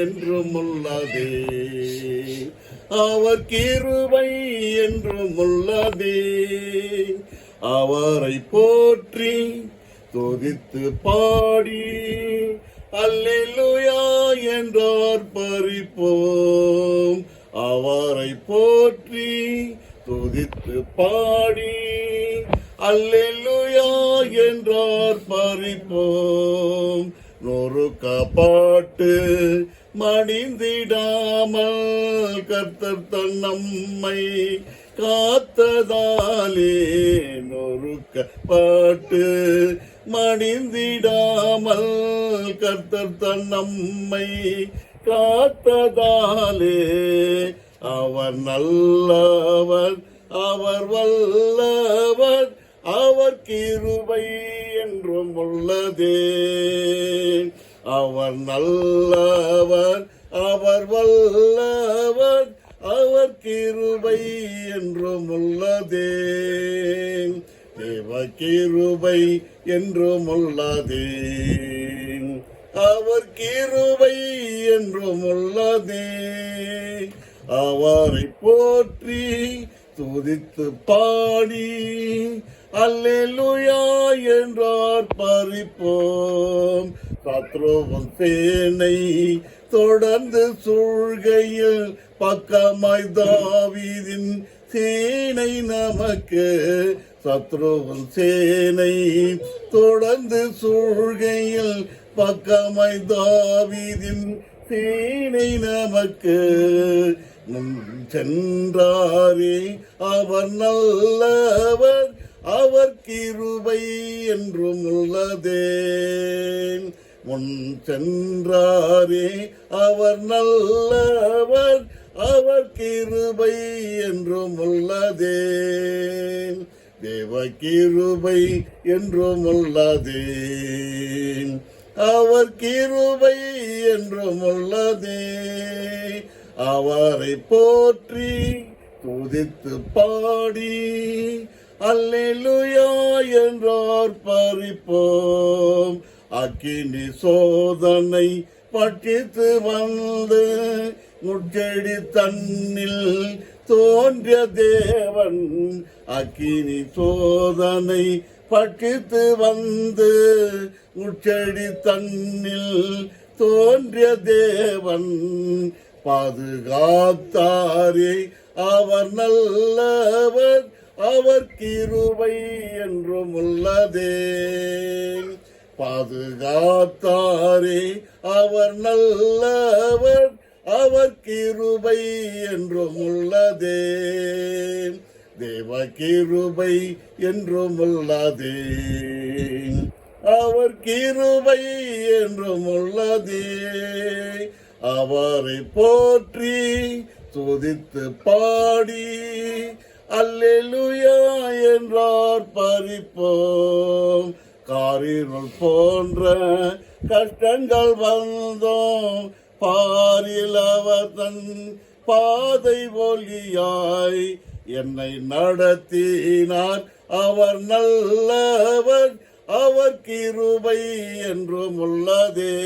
என்றும் உள்ளதே, அவர் கிருபை என்றும் உள்ளதே. அவரை போற்றி துதித்து பாடி அல்லேலூயா என்றார் பறிப்போம். அவரை போற்றி துதித்து பாடி அல்லேலூயா என்றார் பறிப்போம். நொறுக்க பாட்டு மடிந்திடாமல் கர்த்தர் தன் நம்மை காத்ததாலே, நொறுக்க பாட்டு மடிந்திடாமல் கர்த்தர் தன் நம்மை காத்ததாலே, அவர் நல்லவர் அவர் வல்லவர் அவர் கிருபை என்றும் உள்ளதே. அவர் நல்லவர் அவர் வல்லவர் அவர் கிருபை என்றும் உள்ளதே. தேவ கிருபை என்றும் உள்ளதே, அவர் கிருபை என்றும் உள்ளதே. அவரை போற்றி துதித்து பாடி அல்லேலூயா என்றார் பறிப்போம். சத்ருவின் சேனை தொடர்ந்து சூழ்கையில் பக்கமாய் தாவீதின் சேனை நமக்கு. சத்ருவின் சேனை தொடர்ந்து சூழ்கையில் பக்கமாய் தாவீதின் சேனை நமக்கு. முன் சென்றாரே அவர் நல்லவர் அவர் கிருபை என்றும் உள்ளதே. முன் சென்றாரே அவர் நல்லவர் அவர் கிருபை என்றும் உள்ளதே. தேவ கிருபை என்றும் உள்ளதே, அவர் கிருபை என்றும் உள்ளதே. அவரை போற்றி துதித்து பாடி அல்லேலூயா என்றார் பறிப்போம். அக்கினி சோதனை பற்றித்து வந்து முட்செடி தன்னில் தோன்றிய தேவன். அக்கினி சோதனை பற்றித்து வந்து முட்செடி தன்னில் தோன்றிய தேவன். பாதுகாத்தாரே அவர் நல்லவர் அவர் கிருபை என்றும் உள்ளதே. பாதுகாத்தாரே அவர் நல்லவர் அவர் கிருபை என்றும் உள்ளதே. தேவ கிருபை என்றும் உள்ளதே, அவர் கிருபை என்றும் உள்ளதே. அவரை போற்றி துதித்து பாடி அல்லேலூயா என்றார் பறிப்போம். காரிருள் போன்ற கஷ்டங்கள் வந்தோம் பாரில் அவர் தன் பாதை ஒளியாய் என்னை நடத்தினார். அவர் நல்லவர் அவர் கிருபை என்றும் உள்ளதே.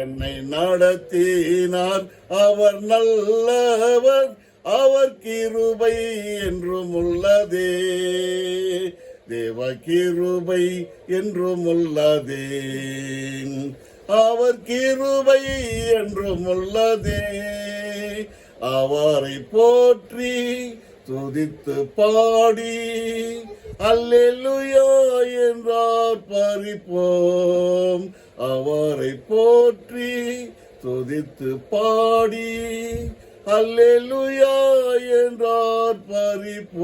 என்னை நடத்தினார் அவர் நல்லவர் அவர் கிருபை என்றும் உள்ளதே. தேவ கிருபை என்றும் உள்ளதே, அவர் கிருபை என்றும் உள்ளதே. அவரை போற்றி துதித்து பாடி அல்லேலூயா என்றார் பறிப்போம். அவரை போற்றி துதித்து பாடி அல்லேலூயா என்றார் பறிப்போம்.